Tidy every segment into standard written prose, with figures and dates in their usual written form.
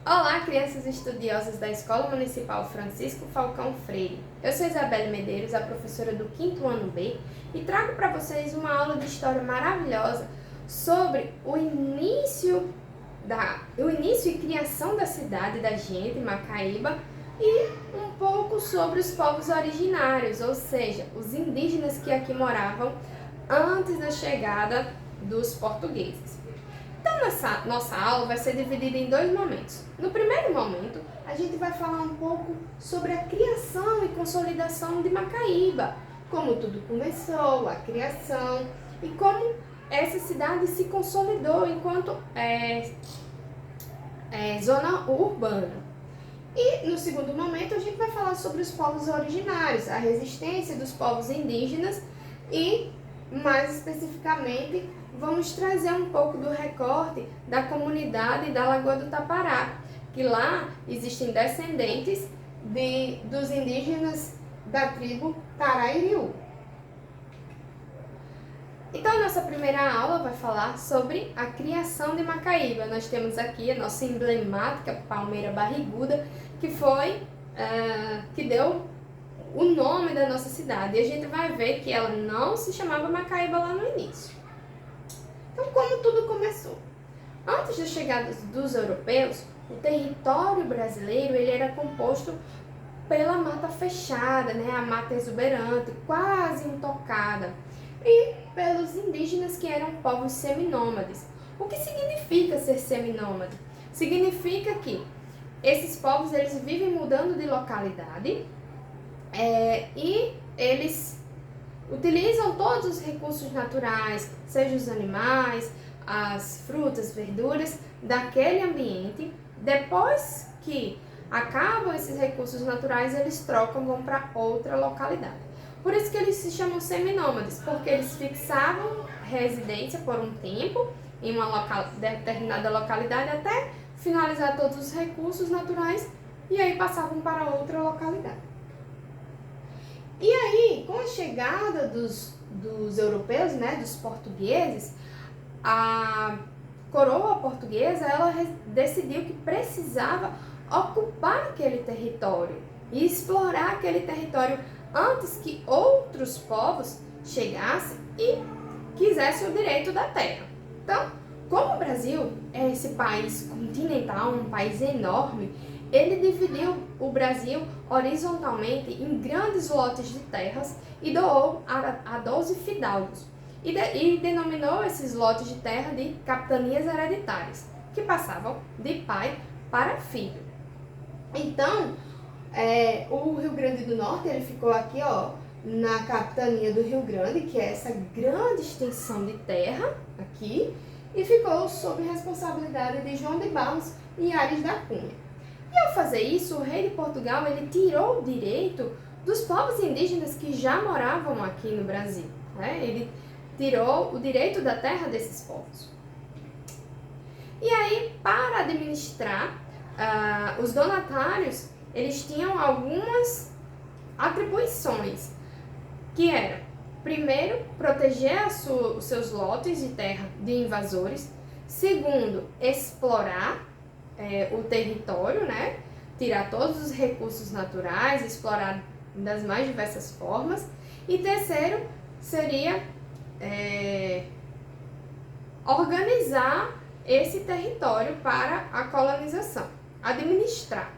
Olá, crianças estudiosas da Escola Municipal Francisco Falcão Freire. Eu sou Isabelle Medeiros, a professora do 5º ano B, e trago para vocês uma aula de história maravilhosa sobre o início e criação da cidade da gente, Macaíba, e um pouco sobre os povos originários, ou seja, os indígenas que aqui moravam antes da chegada dos portugueses. Então, nossa aula vai ser dividida em dois momentos. No primeiro momento, a gente vai falar um pouco sobre a criação e consolidação de Macaíba, como tudo começou, a criação e como essa cidade se consolidou enquanto zona urbana. E no segundo momento, a gente vai falar sobre os povos originários, a resistência dos povos indígenas e, mais especificamente, vamos trazer um pouco do recorte da comunidade da Lagoa do Tapará, que lá existem descendentes dos indígenas da tribo Tarairiú. Então, nossa primeira aula vai falar sobre a criação de Macaíba. Nós temos aqui a nossa emblemática palmeira barriguda, que deu o nome da nossa cidade. E a gente vai ver que ela não se chamava Macaíba lá no início. Então, como tudo começou? Antes da chegada dos europeus, o território brasileiro ele era composto pela mata fechada, a mata exuberante, quase intocada, e pelos indígenas que eram povos seminômades. O que significa ser seminômade? Significa que esses povos eles vivem mudando de localidade e eles utilizam todos os recursos naturais, seja os animais, as frutas, verduras, daquele ambiente. Depois que acabam esses recursos naturais, eles trocam, vão para outra localidade. Por isso que eles se chamam seminômades, porque eles fixavam residência por um tempo em uma determinada localidade até finalizar todos os recursos naturais e aí passavam para outra localidade. E aí, com a chegada dos europeus, dos portugueses, a coroa portuguesa ela decidiu que precisava ocupar aquele território e explorar aquele território antes que outros povos chegassem e quisessem o direito da terra. Então, como o Brasil é esse país continental, um país enorme, ele dividiu o Brasil horizontalmente em grandes lotes de terras e doou a 12 fidalgos. E denominou esses lotes de terra de capitanias hereditárias, que passavam de pai para filho. Então, o Rio Grande do Norte ele ficou aqui na capitania do Rio Grande, que é essa grande extensão de terra aqui, e ficou sob responsabilidade de João de Barros e Aires da Cunha. E ao fazer isso, o rei de Portugal ele tirou o direito dos povos indígenas que já moravam aqui no Brasil. Ele tirou o direito da terra desses povos. E aí, para administrar, os donatários eles tinham algumas atribuições, que era, primeiro, proteger os seus lotes de terra de invasores. Segundo, explorar o território, tirar todos os recursos naturais, explorar das mais diversas formas. E terceiro, seria organizar esse território para a colonização, administrar.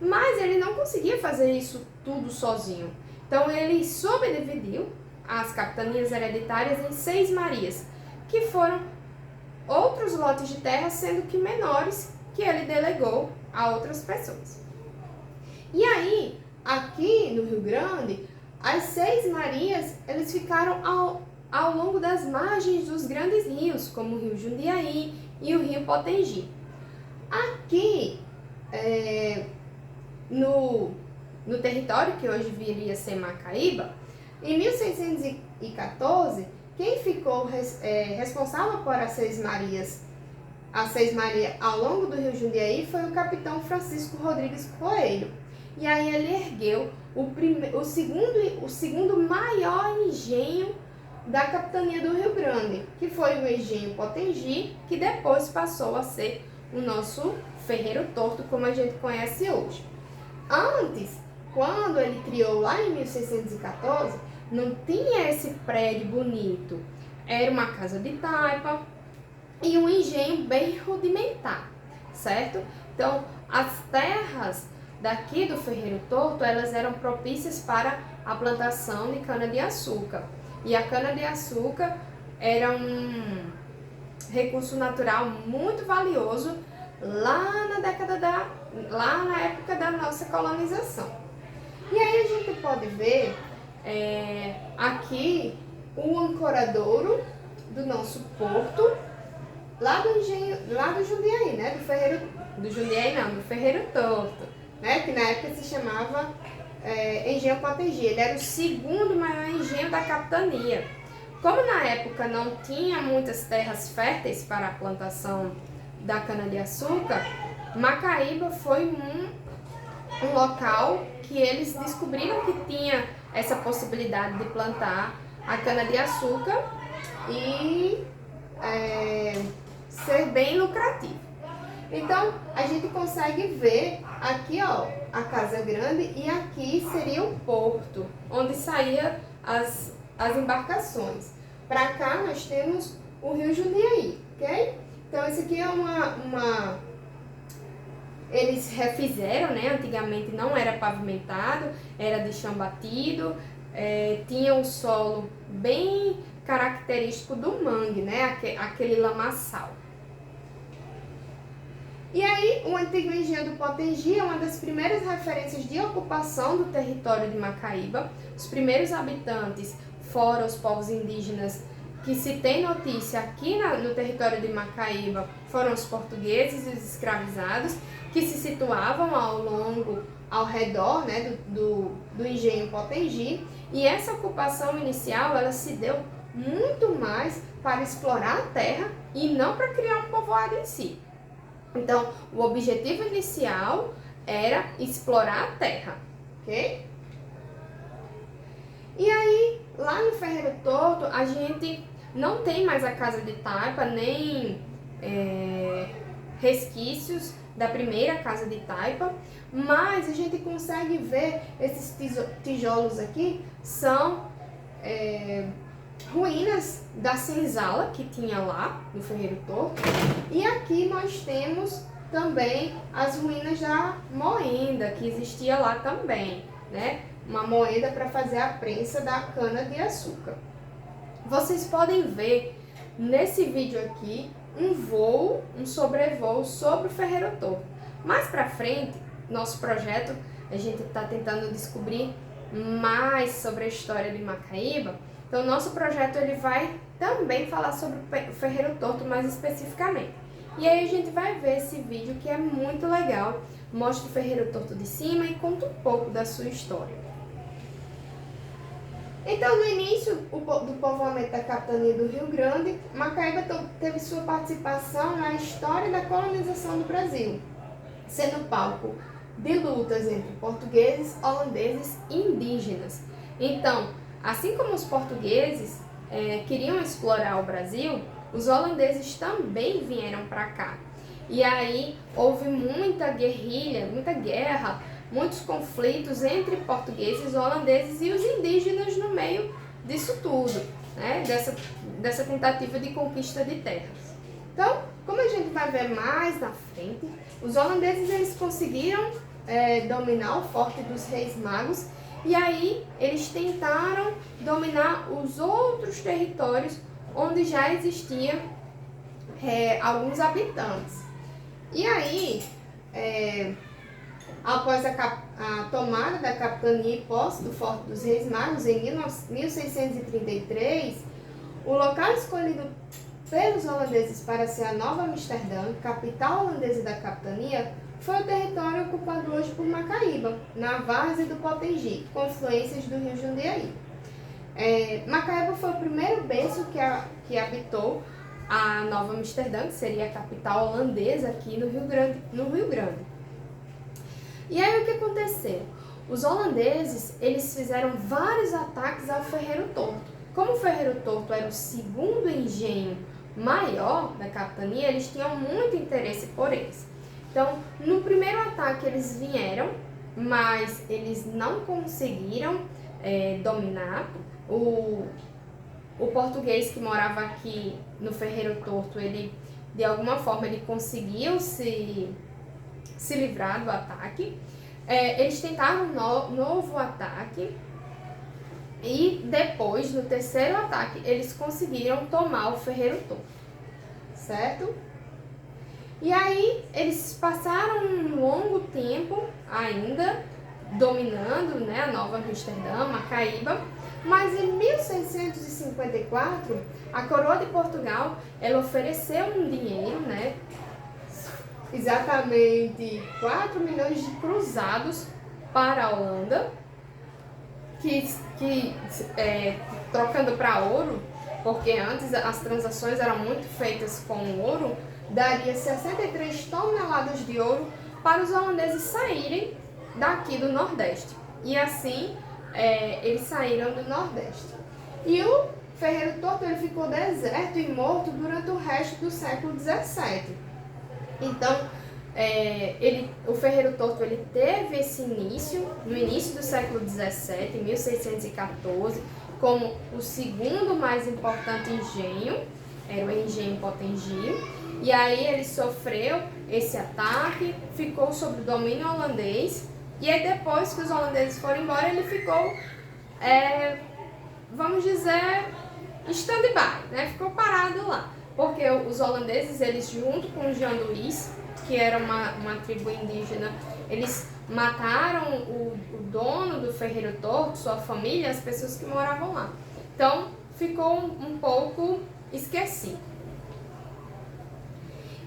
Mas ele não conseguia fazer isso tudo sozinho. Então ele subdividiu as capitanias hereditárias em 6 marias, que foram outros lotes de terra, sendo que menores, que ele delegou a outras pessoas. E aí, aqui no Rio Grande, as 6 marias, eles ficaram ao longo das margens dos grandes rios, como o Rio Jundiaí e o Rio Potengi. Aqui, no território que hoje viria a ser Macaíba, em 1614, quem ficou responsável por as 6 marias ao longo do Rio Jundiaí foi o capitão Francisco Rodrigues Coelho. E aí ele ergueu o segundo maior engenho da capitania do Rio Grande, que foi o engenho Potengi, que depois passou a ser o nosso Ferreiro Torto, como a gente conhece hoje. Antes, quando ele criou lá em 1614, não tinha esse prédio bonito. Era uma casa de taipa e um engenho bem rudimentar, certo? Então, as terras daqui do Ferreiro Torto, elas eram propícias para a plantação de cana-de-açúcar. E a cana-de-açúcar era um recurso natural muito valioso lá na época da nossa colonização. E aí a gente pode ver aqui o ancoradouro do nosso porto, lá do Jundiaí, né? Do Ferreiro Torto, né? Que na época se chamava Engenho Potengi. Ele era o segundo maior engenho da capitania. Como na época não tinha muitas terras férteis para a plantação da cana-de-açúcar, Macaíba foi um local que eles descobriram que tinha essa possibilidade de plantar a cana-de-açúcar e ser bem lucrativo. Então, a gente consegue ver aqui, ó, a Casa Grande, e aqui seria o porto, onde saía as embarcações. Para cá nós temos o Rio Jundiaí, ok? Então, esse aqui é eles refizeram, né? Antigamente não era pavimentado, era de chão batido, tinha um solo bem característico do mangue, né? Aquele lamaçal. E aí, o antigo engenho do Potengi é uma das primeiras referências de ocupação do território de Macaíba. Os primeiros habitantes, fora os povos indígenas, que se tem notícia aqui no território de Macaíba, foram os portugueses e os escravizados, que se situavam ao redor, né, do engenho Potengi. E essa ocupação inicial, ela se deu muito mais para explorar a terra e não para criar um povoado em si. Então, o objetivo inicial era explorar a terra, ok? E aí, lá no Ferreiro Torto, a gente não tem mais a casa de taipa, nem resquícios da primeira casa de taipa, mas a gente consegue ver esses tijolos aqui, são ruínas da senzala que tinha lá no Ferreiro Torto. E aqui nós temos também as ruínas da moenda que existia lá também, né? Uma moenda para fazer a prensa da cana-de-açúcar. Vocês podem ver nesse vídeo aqui um sobrevoo sobre o Ferreiro Torto. Mais para frente, nosso projeto, a gente está tentando descobrir mais sobre a história de Macaíba. Então, nosso projeto ele vai também falar sobre o Ferreiro Torto mais especificamente. E aí a gente vai ver esse vídeo que é muito legal, mostra o Ferreiro Torto de cima e conta um pouco da sua história. Então, no início do povoamento da capitania do Rio Grande, Macaíba teve sua participação na história da colonização do Brasil, sendo palco de lutas entre portugueses, holandeses e indígenas. Então, assim como os portugueses queriam explorar o Brasil, os holandeses também vieram para cá. E aí houve muita guerrilha, muita guerra, muitos conflitos entre portugueses, holandeses e os indígenas no meio disso tudo, né? Dessa tentativa de conquista de terras. Então, como a gente vai ver mais na frente, os holandeses eles conseguiram dominar o Forte dos Reis Magos. E aí eles tentaram dominar os outros territórios onde já existiam alguns habitantes. E aí, após a tomada da capitania e posse do Forte dos Reis Magos em 1633, o local escolhido pelos holandeses para ser a Nova Amsterdã, capital holandesa da capitania, foi o território ocupado hoje por Macaíba, na várzea do Potengi, confluências do Rio Jundiaí. Macaíba foi o primeiro berço que habitou a Nova Amsterdã, que seria a capital holandesa aqui no Rio Grande. E aí o que aconteceu? Os holandeses eles fizeram vários ataques ao Ferreiro Torto. Como o Ferreiro Torto era o segundo engenho maior da capitania, eles tinham muito interesse por eles. Então, no primeiro ataque eles vieram, mas eles não conseguiram dominar. O português que morava aqui no Ferreiro Torto, ele de alguma forma ele conseguiu se livrar do ataque. Eles tentaram um novo ataque e depois, no terceiro ataque, eles conseguiram tomar o Ferreiro Torto, certo? E aí eles passaram um longo tempo ainda dominando, né, a Nova Amsterdã, Macaíba, mas em 1654 a coroa de Portugal ela ofereceu um dinheiro, né, exatamente 4 milhões de cruzados para a Holanda, que trocando para ouro, porque antes as transações eram muito feitas com ouro, daria 63 toneladas de ouro para os holandeses saírem daqui do Nordeste. E assim, eles saíram do Nordeste. E o Ferreiro Torto ele ficou deserto e morto durante o resto do século XVII. Então, o Ferreiro Torto ele teve esse início, no início do século XVII, em 1614, como o segundo mais importante engenho, era o engenho Potengio. E aí ele sofreu esse ataque, ficou sob o domínio holandês, e aí depois que os holandeses foram embora, ele ficou, vamos dizer, stand-by, né? Ficou parado lá, porque os holandeses, eles junto com os janduís, que era uma tribo indígena, eles mataram o dono do Ferreiro Torto, sua família, as pessoas que moravam lá. Então, ficou um pouco esquecido.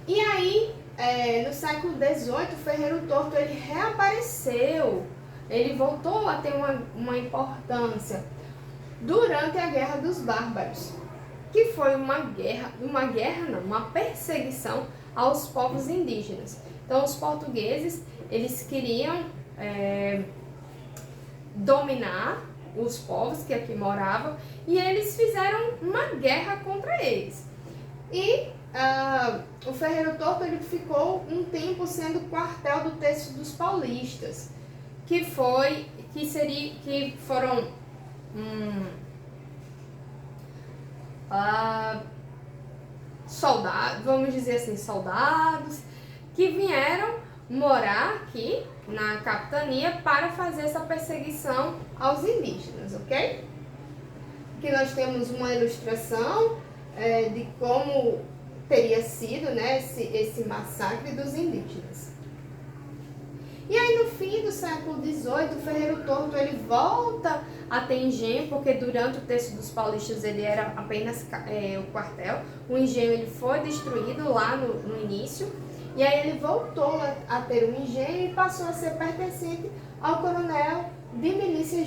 E aí, no século XVIII, o Ferreiro Torto ele reapareceu, ele voltou a ter uma importância durante a Guerra dos Bárbaros, que foi uma perseguição aos povos indígenas. Então, os portugueses, eles queriam dominar os povos que aqui moravam, e eles fizeram uma guerra contra eles. E o Ferreiro Torto ele ficou um tempo sendo quartel do Terço dos Paulistas, que foram soldados, vamos dizer assim, soldados que vieram morar aqui na capitania para fazer essa perseguição aos indígenas, ok? Aqui nós temos uma ilustração de como teria sido, né, esse massacre dos indígenas. E aí no fim do século XVIII, o Ferreiro Torto ele volta a ter engenho, porque durante o Terço dos Paulistas ele era apenas o quartel. O engenho ele foi destruído lá no início, e aí ele voltou a ter um engenho e passou a ser pertencente ao coronel de milícia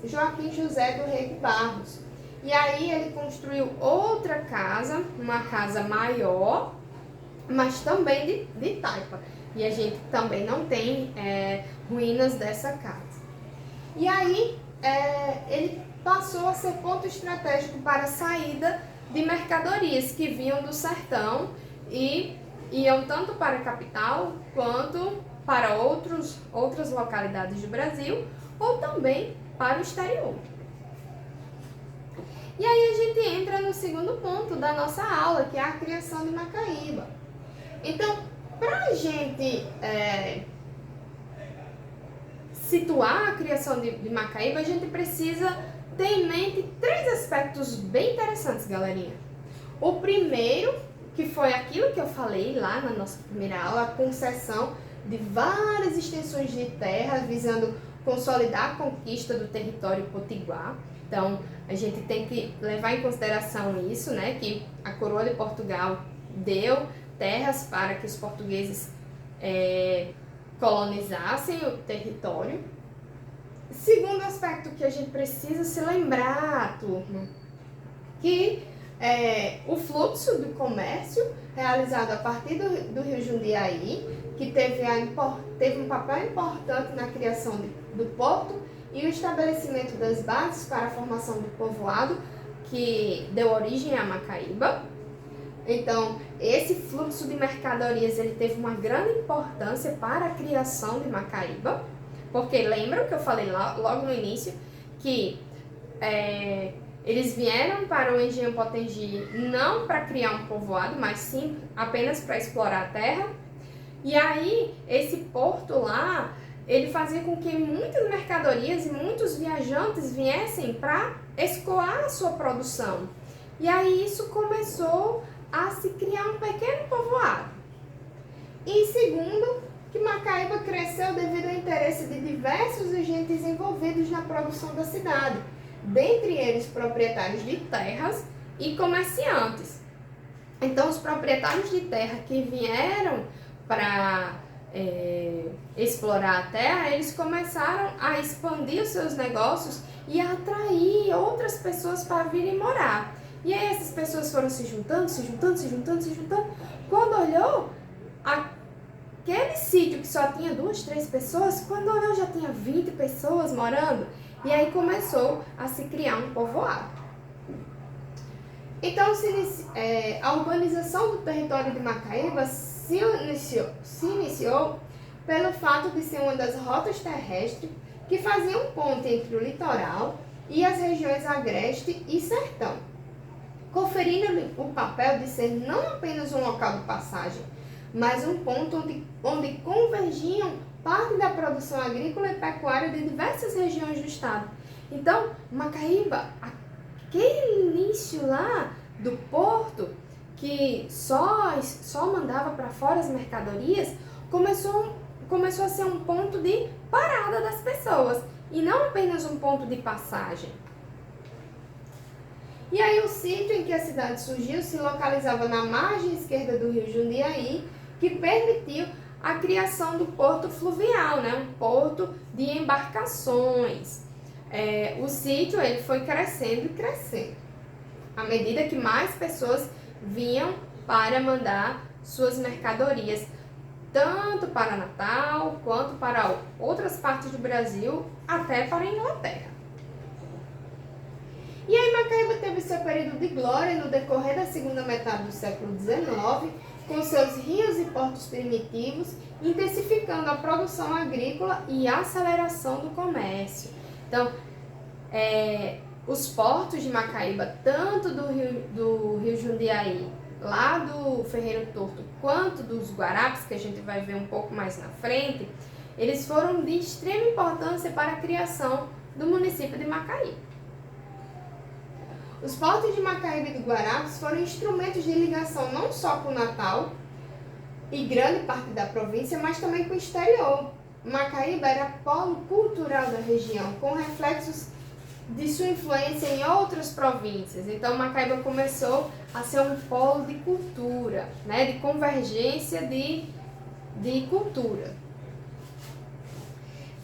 Joaquim José do Rei de Barros. E aí ele construiu outra casa, uma casa maior, mas também de taipa. E a gente também não tem ruínas dessa casa. E aí ele passou a ser ponto estratégico para a saída de mercadorias que vinham do sertão e iam tanto para a capital quanto para outras localidades do Brasil, ou também para o exterior. E aí a gente entra no segundo ponto da nossa aula, que é a criação de Macaíba. Então, para a gente situar a criação de Macaíba, a gente precisa ter em mente 3 aspectos bem interessantes, galerinha. O primeiro, que foi aquilo que eu falei lá na nossa primeira aula, a concessão de várias extensões de terra visando consolidar a conquista do território potiguar. Então, a gente tem que levar em consideração isso, né, que a coroa de Portugal deu terras para que os portugueses colonizassem o território. Segundo aspecto que a gente precisa se lembrar, turma, que o fluxo do comércio realizado a partir do rio Jundiaí, que teve um papel importante na criação do porto e o estabelecimento das bases para a formação do povoado, que deu origem a Macaíba. Então, esse fluxo de mercadorias ele teve uma grande importância para a criação de Macaíba, porque lembram que eu falei logo no início que eles vieram para o Engenho Potengi não para criar um povoado, mas sim apenas para explorar a terra. E aí, esse porto lá, ele fazia com que muitas mercadorias e muitos viajantes viessem para escoar a sua produção. E aí isso começou a se criar um pequeno povoado. E segundo, que Macaíba cresceu devido ao interesse de diversos agentes envolvidos na produção da cidade, dentre eles proprietários de terras e comerciantes. Então, os proprietários de terra que vieram para explorar a terra, eles começaram a expandir os seus negócios e a atrair outras pessoas para virem morar. E aí essas pessoas foram se juntando. Quando olhou, aquele sítio que só tinha 2, 3 pessoas, quando olhou já tinha 20 pessoas morando. E aí começou a se criar um povoado. Então a urbanização do território de Macaíba se iniciou pelo fato de ser uma das rotas terrestres que faziam ponte entre o litoral e as regiões agreste e sertão, conferindo-lhe o papel de ser não apenas um local de passagem, mas um ponto onde convergiam parte da produção agrícola e pecuária de diversas regiões do estado. Então, Macaíba, aquele início lá do porto, que só mandava para fora as mercadorias, começou a ser um ponto de parada das pessoas, e não apenas um ponto de passagem. E aí o sítio em que a cidade surgiu se localizava na margem esquerda do rio Jundiaí, que permitiu a criação do porto fluvial, né? Um porto de embarcações. O sítio ele foi crescendo e crescendo, à medida que mais pessoas vinham para mandar suas mercadorias, tanto para Natal, quanto para outras partes do Brasil, até para a Inglaterra. E aí Macaíba teve seu período de glória no decorrer da segunda metade do século XIX, com seus rios e portos primitivos, intensificando a produção agrícola e a aceleração do comércio. Então, os portos de Macaíba, tanto do rio Jundiaí, lá do Ferreiro Torto, quanto dos Guarapes, que a gente vai ver um pouco mais na frente, eles foram de extrema importância para a criação do município de Macaíba. Os portos de Macaíba e do Guarapes foram instrumentos de ligação não só com o Natal e grande parte da província, mas também com o exterior. Macaíba era polo cultural da região, com reflexos de sua influência em outras províncias. Então Macaíba começou a ser um polo de cultura, né, de convergência de cultura.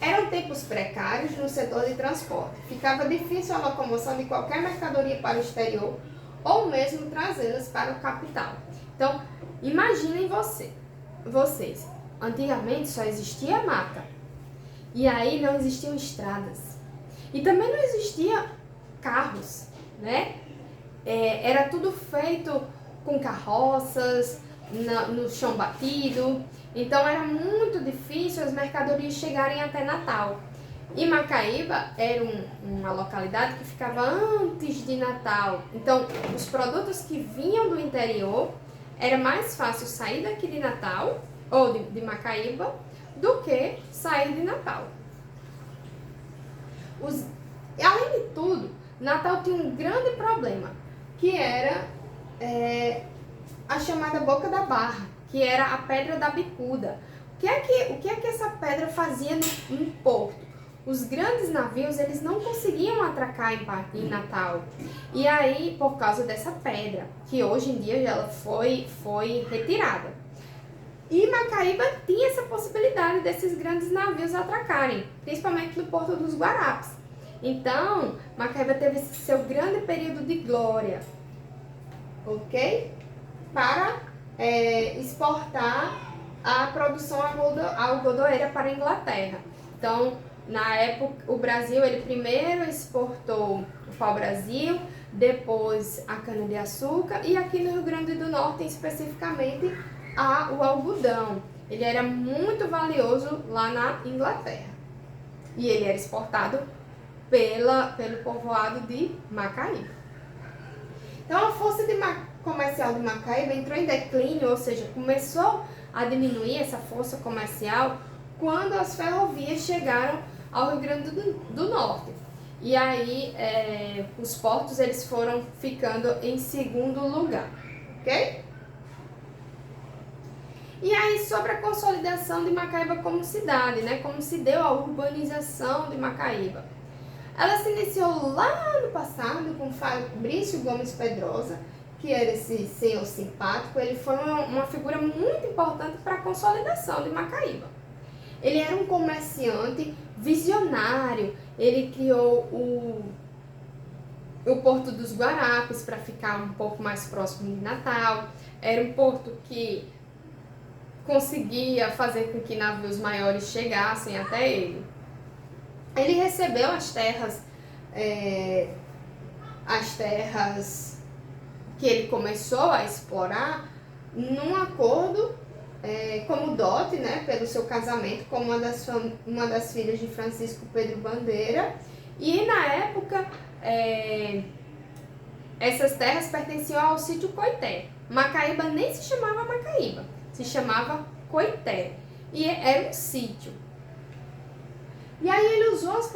Eram tempos precários no setor de transporte. Ficava difícil a locomoção de qualquer mercadoria para o exterior ou mesmo trazê-las para o capital. Então, imaginem vocês, antigamente só existia mata. E aí não existiam estradas. E também não existia carros, né? Era tudo feito com carroças, no chão batido. Então era muito difícil as mercadorias chegarem até Natal. E Macaíba era uma localidade que ficava antes de Natal. Então os produtos que vinham do interior, era mais fácil sair daqui de Natal, ou de Macaíba, do que sair de Natal. Além de tudo, Natal tinha um grande problema, que era a chamada Boca da Barra, que era a Pedra da Bicuda. O que é que essa pedra fazia no porto? Os grandes navios, eles não conseguiam atracar em Natal. E aí, por causa dessa pedra, que hoje em dia ela foi retirada. E Macaíba tinha essa possibilidade desses grandes navios atracarem, principalmente no Porto dos Guarapes. Então, Macaíba teve esse seu grande período de glória, ok? Para exportar a produção algodoeira para a Inglaterra. Então, na época, o Brasil, ele primeiro exportou o pau-brasil, depois a cana-de-açúcar e aqui no Rio Grande do Norte, especificamente, o algodão. Ele era muito valioso lá na Inglaterra e ele era exportado pelo povoado de Macaíba. Então a força comercial de Macaíba entrou em declínio, ou seja, começou a diminuir essa força comercial quando as ferrovias chegaram ao Rio Grande do Norte. E aí os portos eles foram ficando em segundo lugar, ok? E aí sobre a consolidação de Macaíba como cidade, né? Como se deu a urbanização de Macaíba. Ela se iniciou lá no passado com Fabrício Gomes Pedrosa, que era esse senhor simpático. Ele foi uma figura muito importante para a consolidação de Macaíba. Ele era um comerciante visionário, ele criou o Porto dos Guarapes para ficar um pouco mais próximo de Natal. Era um porto que conseguia fazer com que navios maiores chegassem até ele. Ele recebeu as terras que ele começou a explorar num acordo como dote, né, pelo seu casamento com uma das filhas de Francisco Pedro Bandeira. E na época essas terras pertenciam ao sítio Coité. Macaíba nem se chamava Macaíba, se chamava Coité e era um sítio. E aí ele usou as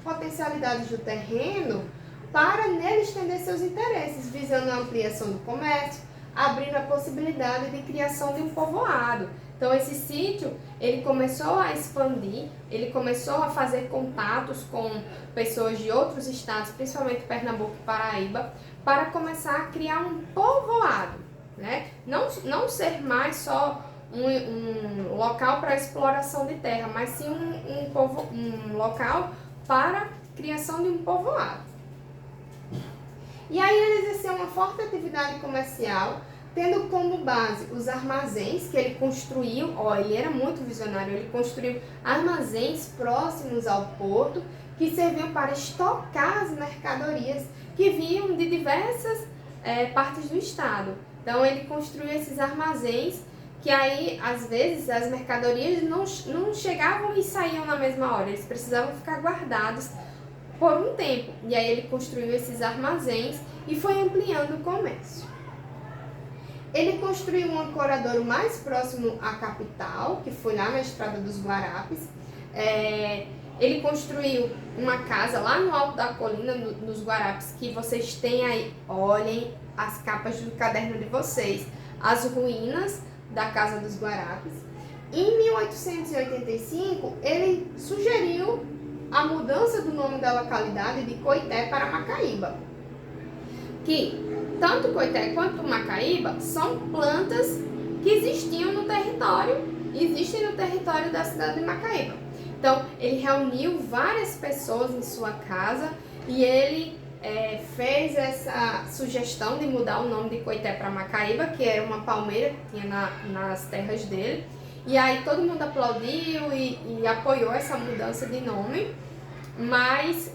potencialidades do terreno para nele estender seus interesses, visando a ampliação do comércio, abrindo a possibilidade de criação de um povoado. Então esse sítio, ele começou a expandir, ele começou a fazer contatos com pessoas de outros estados, principalmente Pernambuco e Paraíba, para começar a criar um povoado, né? Não ser mais só um local para exploração de terra, mas sim um local para a criação de um povoado. E aí ele exerceu uma forte atividade comercial, tendo como base os armazéns que ele construiu. Ele era muito visionário, ele construiu armazéns próximos ao porto, que serviam para estocar as mercadorias que vinham de diversas partes do estado. Então ele construiu esses armazéns que aí, às vezes, as mercadorias não chegavam e saíam na mesma hora, eles precisavam ficar guardados por um tempo. E aí ele construiu esses armazéns e foi ampliando o comércio. Ele construiu um ancoradouro mais próximo à capital, que foi lá na Estrada dos Guarapes. Ele construiu uma casa lá no alto da colina, nos Guarapes, que vocês têm aí, olhem as capas do caderno de vocês, as ruínas da Casa dos Guarapes. Em 1885, ele sugeriu a mudança do nome da localidade de Coité para Macaíba. Que tanto Coité quanto Macaíba são plantas que existem no território da cidade de Macaíba. Então, ele reuniu várias pessoas em sua casa e ele fez essa sugestão de mudar o nome de Coité para Macaíba, que era uma palmeira que tinha nas terras dele. E aí todo mundo aplaudiu e apoiou essa mudança de nome, mas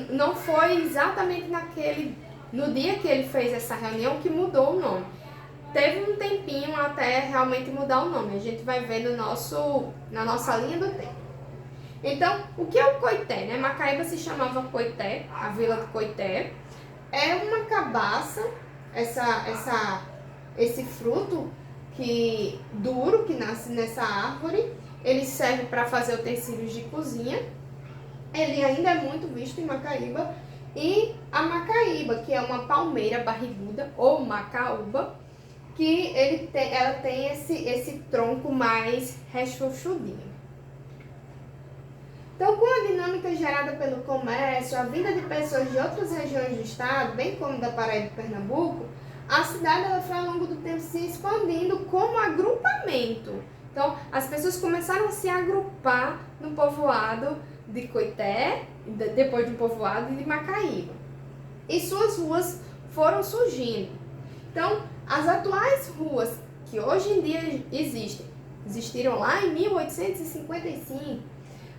não foi exatamente no dia que ele fez essa reunião que mudou o nome. Teve um tempinho até realmente mudar o nome. A gente vai ver na nossa linha do tempo. Então, o que é o Coité, né? Macaíba se chamava Coité, a vila de Coité. É uma cabaça, esse fruto duro que nasce nessa árvore. Ele serve para fazer utensílios de cozinha. Ele ainda é muito visto em Macaíba. E a macaíba, que é uma palmeira barriguda, ou macaúba, que ela tem esse tronco mais rechonchudinho. Então, com a dinâmica gerada pelo comércio, a vinda de pessoas de outras regiões do estado, bem como da Paraíba e Pernambuco, a cidade ela foi ao longo do tempo se expandindo como agrupamento. Então, as pessoas começaram a se agrupar no povoado de Coité, depois do povoado de Macaíba. E suas ruas foram surgindo. Então, as atuais ruas que hoje em dia existiram lá em 1855,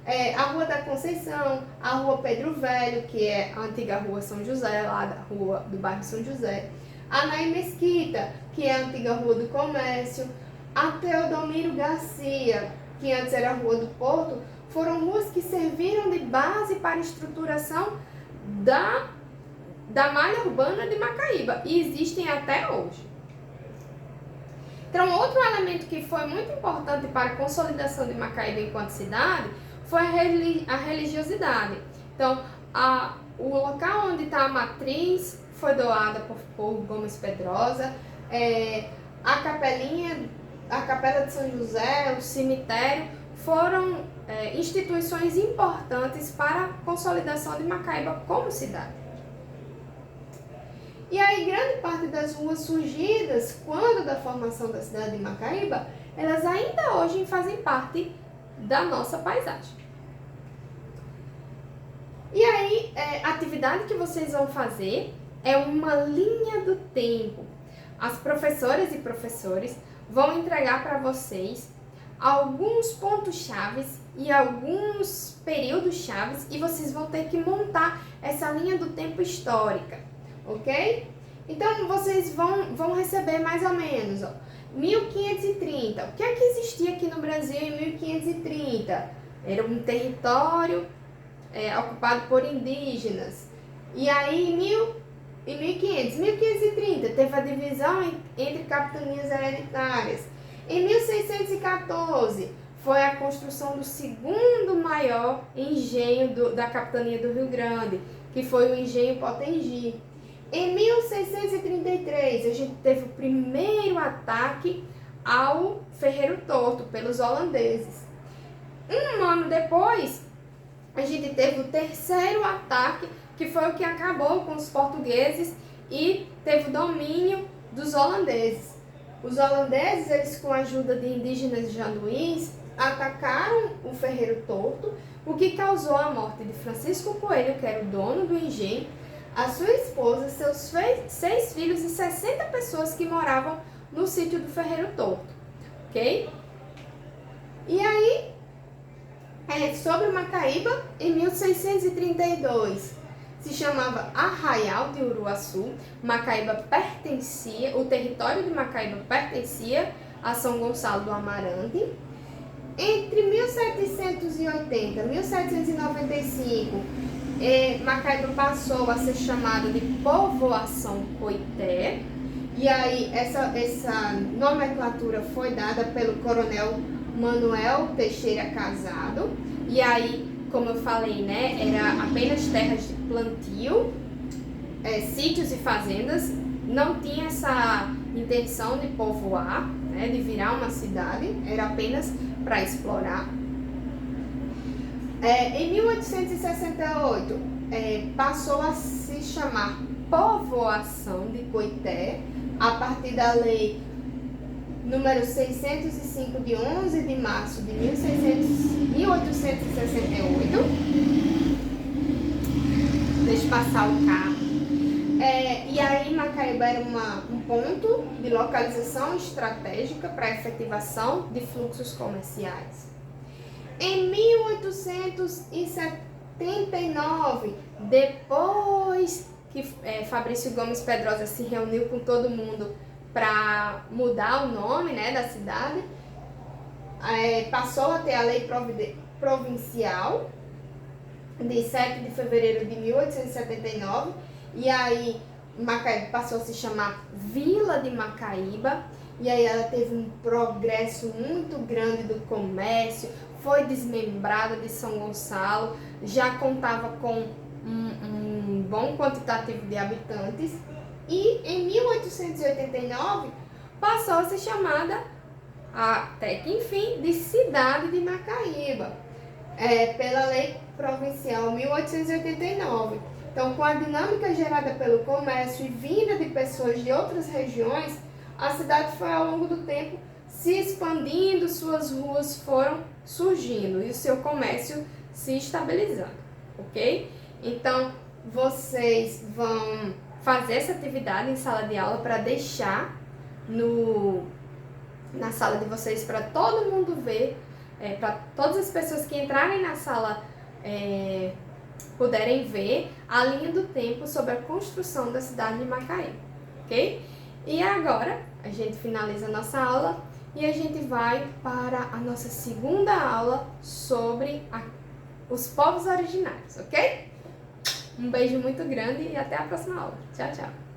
a Rua da Conceição, a Rua Pedro Velho, que é a antiga Rua São José, lá da rua do bairro São José, a Naí Mesquita, que é a antiga Rua do Comércio, a Teodomiro Garcia, que antes era a Rua do Porto, foram ruas que serviram de base para a estruturação da malha urbana de Macaíba e existem até hoje. Então, outro elemento que foi muito importante para a consolidação de Macaíba enquanto cidade foi a religiosidade. Então, o local onde está a matriz foi doada por Gomes Pedrosa, a Capela de São José, o cemitério, foram instituições importantes para a consolidação de Macaíba como cidade. E aí, grande parte das ruas surgidas quando da formação da cidade de Macaíba, elas ainda hoje fazem parte da nossa paisagem. E aí, a atividade que vocês vão fazer é uma linha do tempo. As professoras e professores vão entregar para vocês alguns pontos-chaves e alguns períodos-chaves e vocês vão ter que montar essa linha do tempo histórica, ok? Então, vocês vão receber mais ou menos, 1530. O que é que existia aqui no Brasil em 1530? Era um território ocupado por indígenas. E aí, em 1530, teve a divisão entre capitanias hereditárias. Em 1614, foi a construção do segundo maior engenho da capitania do Rio Grande, que foi o engenho Potengi. Em 1633, a gente teve o primeiro ataque ao Ferreiro Torto pelos holandeses. Um ano depois, a gente teve o terceiro ataque, que foi o que acabou com os portugueses e teve o domínio dos holandeses. Os holandeses, eles com a ajuda de indígenas janduís, atacaram o Ferreiro Torto, o que causou a morte de Francisco Coelho, que era o dono do engenho, a sua esposa, seus 6 filhos e 60 pessoas que moravam no sítio do Ferreiro Torto, ok? E aí, sobre Macaíba, em 1632, se chamava Arraial de Uruaçu. Macaíba pertencia, o território de Macaíba pertencia a São Gonçalo do Amarante. Entre 1780 e 1795, Macaíba passou a ser chamada de Povoação Coité. E aí essa nomenclatura foi dada pelo coronel Manuel Teixeira Casado. E aí, como eu falei, né, era apenas terras de plantio, sítios e fazendas, não tinha essa intenção de povoar, né, de virar uma cidade, era apenas para explorar. Em 1868, passou a se chamar Povoação de Coité, a partir da lei número 605 de 11 de março de 1868. Deixa eu passar o carro. E aí Macaíba era um ponto de localização estratégica para a efetivação de fluxos comerciais. Em 1879, depois que Fabrício Gomes Pedrosa se reuniu com todo mundo para mudar o nome, né, da cidade, passou a ter a lei provincial de 7 de fevereiro de 1879, e aí Macaíba passou a se chamar Vila de Macaíba, e aí ela teve um progresso muito grande do comércio, foi desmembrada de São Gonçalo, já contava com um bom quantitativo de habitantes, e em 1889 passou a ser chamada, até que enfim, de Cidade de Macaíba, pela lei provincial 1889. Então, com a dinâmica gerada pelo comércio e vinda de pessoas de outras regiões, a cidade foi ao longo do tempo se expandindo, suas ruas foram surgindo e o seu comércio se estabilizando, ok? Então, vocês vão fazer essa atividade em sala de aula para deixar na sala de vocês para todo mundo ver para todas as pessoas que entrarem na sala puderem ver a linha do tempo sobre a construção da cidade de Macaé, ok? E agora a gente finaliza a nossa aula e a gente vai para a nossa segunda aula sobre os povos originários, ok? Um beijo muito grande e até a próxima aula. Tchau, tchau!